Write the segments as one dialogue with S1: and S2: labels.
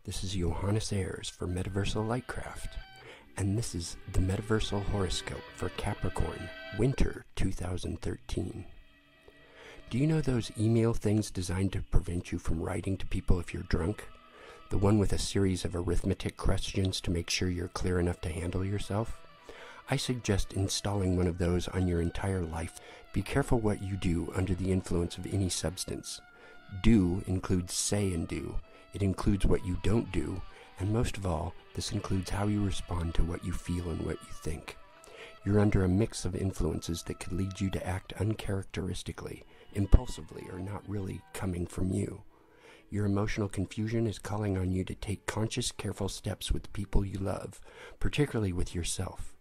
S1: This is Johannes Ayres for Metaversal Lightcraft, and this is the Metaversal Horoscope for Capricorn, Winter 2013. Do you know those email things designed to prevent you from writing to people if you're drunk? The one with a series of arithmetic questions to make sure you're clear enough to handle yourself? I suggest installing one of those on your entire life. Be careful what you do under the influence of any substance. Do includes say and do. It includes what you don't do, and most of all, this includes how you respond to what you feel and what you think. You're under a mix of influences that could lead you to act uncharacteristically, impulsively, or not really coming from you. Your emotional confusion is calling on you to take conscious, careful steps with the people you love, particularly with yourself.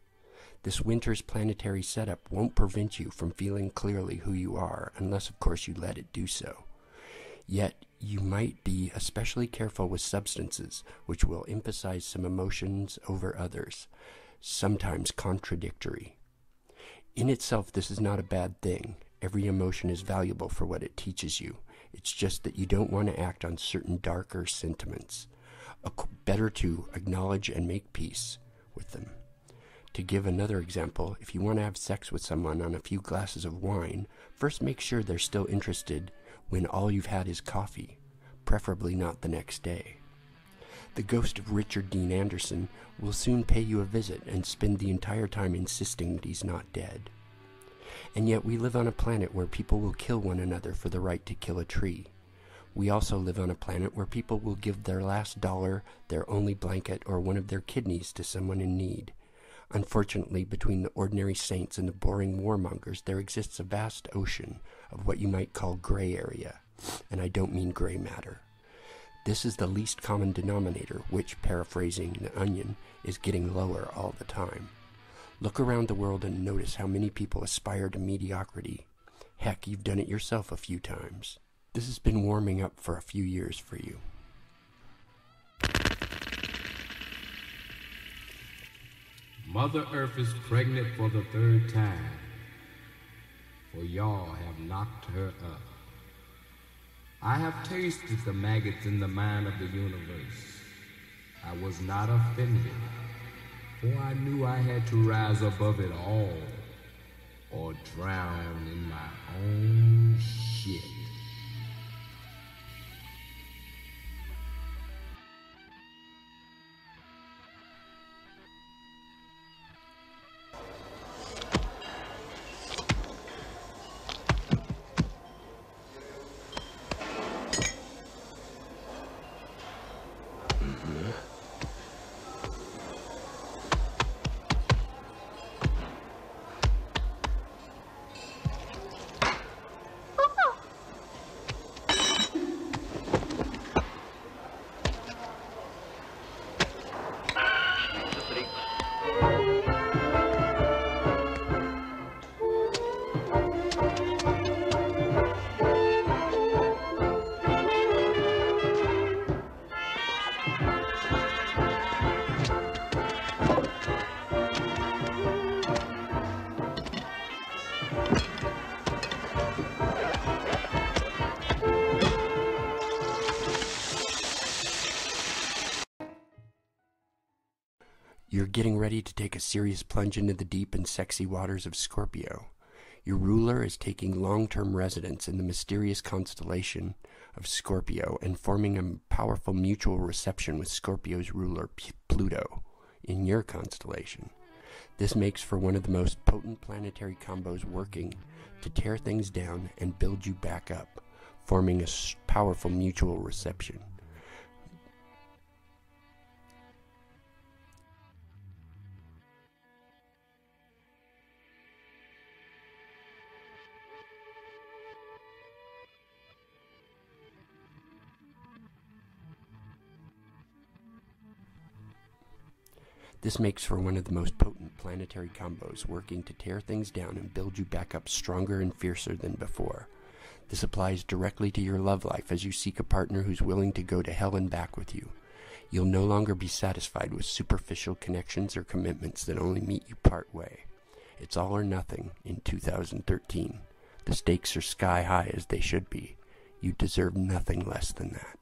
S1: This winter's planetary setup won't prevent you from feeling clearly who you are, unless of course you let it do so. Yet, you might be especially careful with substances, which will emphasize some emotions over others, sometimes contradictory. In itself, this is not a bad thing. Every emotion is valuable for what it teaches you. It's just that you don't want to act on certain darker sentiments. Better to acknowledge and make peace with them. To give another example, if you want to have sex with someone on a few glasses of wine, first make sure they're still interested when all you've had is coffee, preferably not the next day. The ghost of Richard Dean Anderson will soon pay you a visit and spend the entire time insisting that he's not dead. And yet we live on a planet where people will kill one another for the right to kill a tree. We also live on a planet where people will give their last dollar, their only blanket, or one of their kidneys to someone in need. Unfortunately, between the ordinary saints and the boring warmongers, there exists a vast ocean of what you might call gray area, and I don't mean gray matter. This is the least common denominator, which, paraphrasing The Onion, is getting lower all the time. Look around the world and notice how many people aspire to mediocrity. Heck, you've done it yourself a few times. This has been warming up for a few years for you.
S2: Mother Earth is pregnant for the third time, for y'all have knocked her up. I have tasted the maggots in the mind of the universe. I was not offended, for I knew I had to rise above it all, or drown in my own shit.
S1: You're getting ready to take a serious plunge into the deep and sexy waters of Scorpio. Your ruler is taking long-term residence in the mysterious constellation of Scorpio and forming a powerful mutual reception with Scorpio's ruler, Pluto, in your constellation. This makes for one of the most potent planetary combos working to tear things down and build you back up, forming a powerful mutual reception. This makes for one of the most potent planetary combos working to tear things down and build you back up stronger and fiercer than before. This applies directly to your love life as you seek a partner who's willing to go to hell and back with you. You'll no longer be satisfied with superficial connections or commitments that only meet you part way. It's all or nothing in 2013. The stakes are sky high as they should be. You deserve nothing less than that.